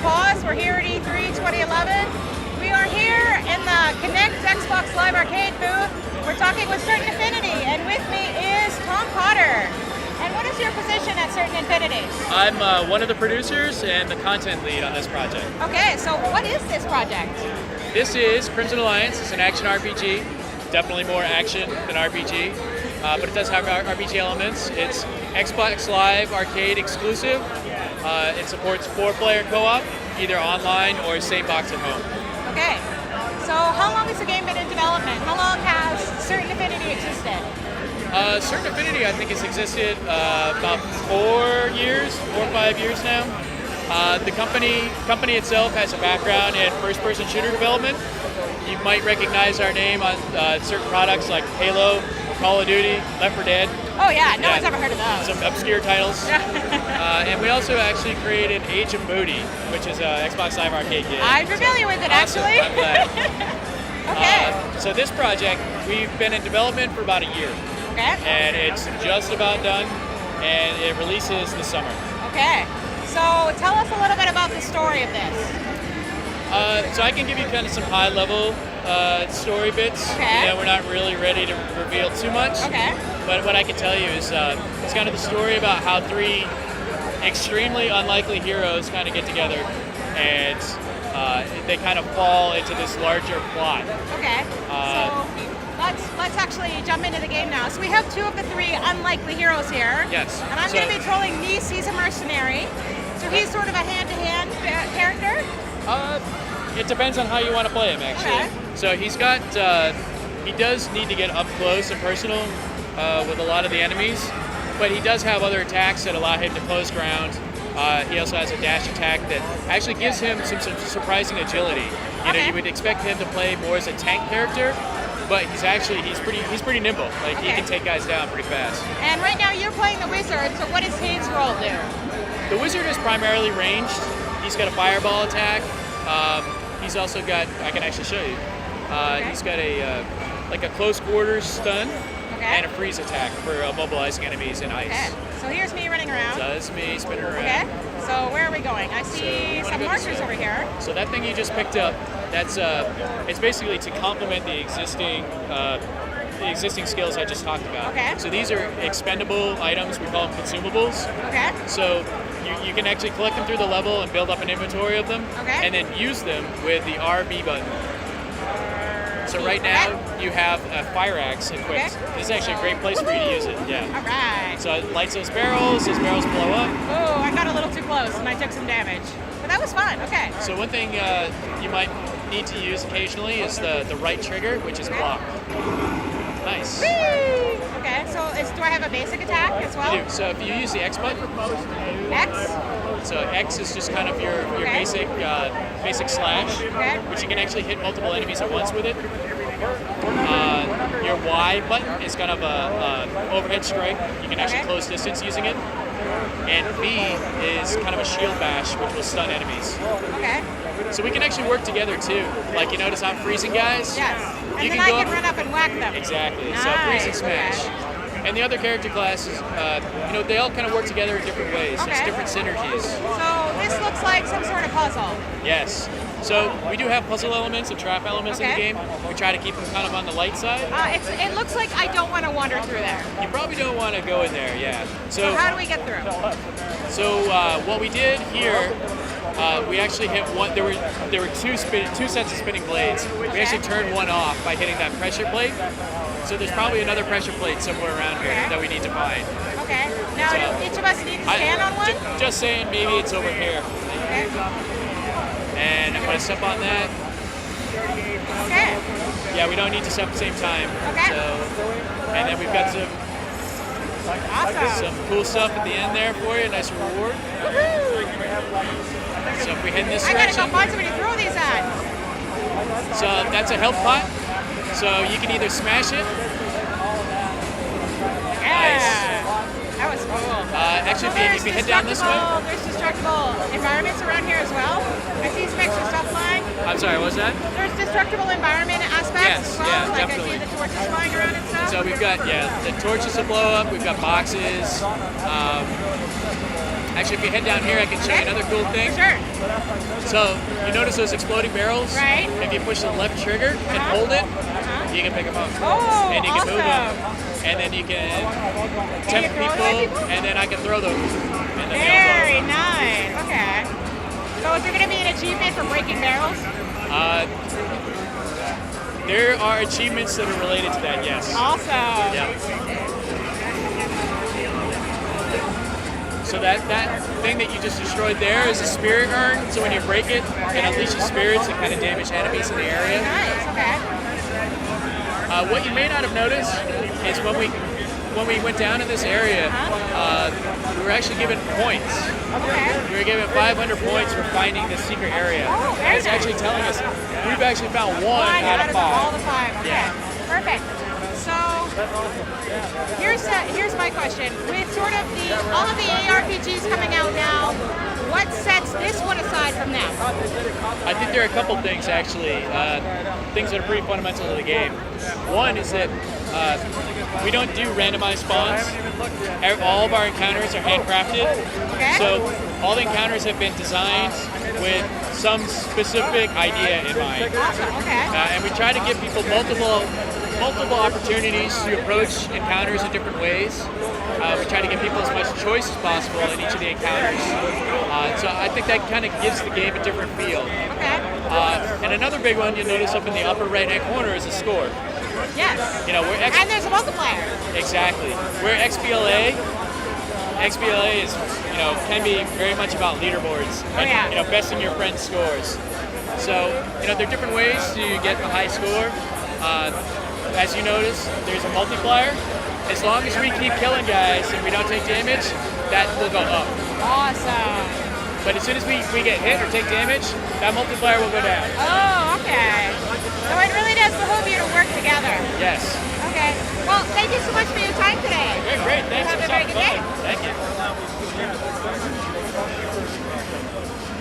pause. We're here at E3 2011. We are here in the Connect Xbox Live Arcade booth. We're talking with Certain Affinity, and with me is Tom Potter. And what is your position at Certain Affinity? I'm one of the producers and the content lead on this project. Okay, so what is this project? This is Crimson Alliance. It's an action RPG. Definitely more action than RPG, but it does have RPG elements. It's Xbox Live Arcade exclusive. It supports 4-player co-op, either online or same box at home. Okay, so how long has the game been in development? How long has Certain Affinity existed? Certain Affinity, I think, has existed about 4 or 5 years now. The company itself has a background in first-person shooter development. You might recognize our name on certain products like Halo, Call of Duty, Left 4 Dead. Oh yeah, no one's ever heard of those. Some obscure titles. And we also actually created Age of Moody, which is an Xbox Live Arcade game. I'm familiar with it, awesome. actually. I'm glad. Okay. So this project, we've been in development for about a year. Okay. And it's just about done, and it releases this summer. Okay. So tell us a little bit about the story of this. So I can give you kind of some high-level story bits. Okay. We're not really ready to reveal too much. Okay. But what I can tell you is it's kind of the story about how 3 extremely unlikely heroes kind of get together, and they kind of fall into this larger plot. Okay. So let's actually jump into the game now. So we have 2 of the 3 unlikely heroes here. Yes. And I'm going to be trolling Nice. He's a mercenary. So he's sort of a hand-to-hand character? It depends on how you want to play him, actually. Okay. So he's got, he does need to get up close and personal with a lot of the enemies, but he does have other attacks that allow him to close ground. He also has a dash attack that actually gives him some surprising agility. You would expect him to play more as a tank character, but he's pretty nimble. Like he can take guys down pretty fast. And right now you're playing the wizard, so what does his role do? The wizard is primarily ranged. He's got a fireball attack. He's also got, I can actually show you. He's got a like a close quarters stun and a freeze attack for immobilizing enemies in ice. Okay. So here's me running around. That's me spinning around. Okay. So where are we going? I see some markers over here. So that thing you just picked up, that's it's basically to complement the existing skills I just talked about. Okay. So these are expendable items. We call them consumables. Okay. So you can actually collect them through the level and build up an inventory of them, and then use them with the RB button. So right now you have a fire axe equipped. This is actually a great place for you to use it. Yeah. All right. So it lights those barrels blow up. Oh, I got a little too close and I took some damage. But that was fun. Okay. So one thing you might need to use occasionally is the right trigger, which is block. Nice. Whee! Okay, so do I have a basic attack as well? You do. So if you use the X button. X? So X is just kind of your basic slash, which you can actually hit multiple enemies at once with it. Your Y button is kind of a overhead strike. You can actually close distance using it. And B is kind of a shield bash, which will stun enemies. Okay. So we can actually work together too. Like you notice I'm freezing guys. Yes. And then I can run up and whack them. Exactly. Nice. So freeze and smash. And the other character classes, they all kind of work together in different ways. There's different synergies. So this looks like some sort of puzzle. Yes. So we do have puzzle elements and trap elements in the game. We try to keep them kind of on the light side. It looks like I don't want to wander through there. You probably don't want to go in there, yeah. So how do we get through? So what we did here, we actually hit one. There were two sets of spinning blades. We actually turned one off by hitting that pressure plate. So there's probably another pressure plate somewhere around here that we need to find. Okay. Now do each of us need to stand on one? Just saying, maybe it's over here. Okay. And I'm going to step on that. Okay. Yeah, we don't need to step at the same time. Okay. So, and then we've got some cool stuff at the end there for you. Nice reward. Woohoo! So if we head in this direction. I gotta go find somebody to throw these at. So that's a health pot. So you can either smash it. Nice. That was cool. Actually, if you head down this way. There's destructible environments around here as well. I see some extra stuff flying. I'm sorry, what was that? There's destructible environment aspects as well. Yeah, like definitely. I see the torches flying around and stuff. So we've got, the torches to blow up. We've got boxes. Actually, if you head down here, I can show you another cool thing. Sure. So, you notice those exploding barrels? Right. If you push the left trigger and hold it, you can pick them up. Oh, and you can awesome. move them. And then you can tempt people, and then I can throw those. And then Very nice. Okay. So is there going to be an achievement for breaking barrels? There are achievements that are related to that, yes. Awesome. Yeah. So that thing that you just destroyed there is a spirit urn. So when you break it, it unleashes spirits and kind of damage enemies in the area. Nice. Okay. What you may not have noticed is when we went down in this area, we were actually given points. Okay. We were given 500 points for finding this secret area. Oh, And it's actually telling us we've actually found one out of all 5. the 5. Okay. Yeah. Perfect. So here's my question. With sort of all of the ARPGs coming out now, what sets this one aside from them? I think there are a couple things actually, things that are pretty fundamental to the game. One is that we don't do randomized spawns. All of our encounters are handcrafted. Okay. So all the encounters have been designed with some specific idea in mind. Awesome. Okay. And we try to give people multiple opportunities to approach encounters in different ways. We try to give people as much choice as possible in each of the encounters. So I think that kind of gives the game a different feel. Okay. And another big one you'll notice up in the upper right-hand corner is a score. Yes. You know, And there's a multiplier. Exactly. We're XBLA. XBLA is, can be very much about leaderboards and, besting your friends' scores. So, there are different ways to get the high score. As you notice, there's a multiplier. As long as we keep killing guys and we don't take damage, that will go up. Awesome. But as soon as we get hit or take damage, that multiplier will go down. Oh, okay. So it really does behoove you to work together. Yes. Okay. Well, thank you so much for your time today. Great. Thanks. Have a for very good day.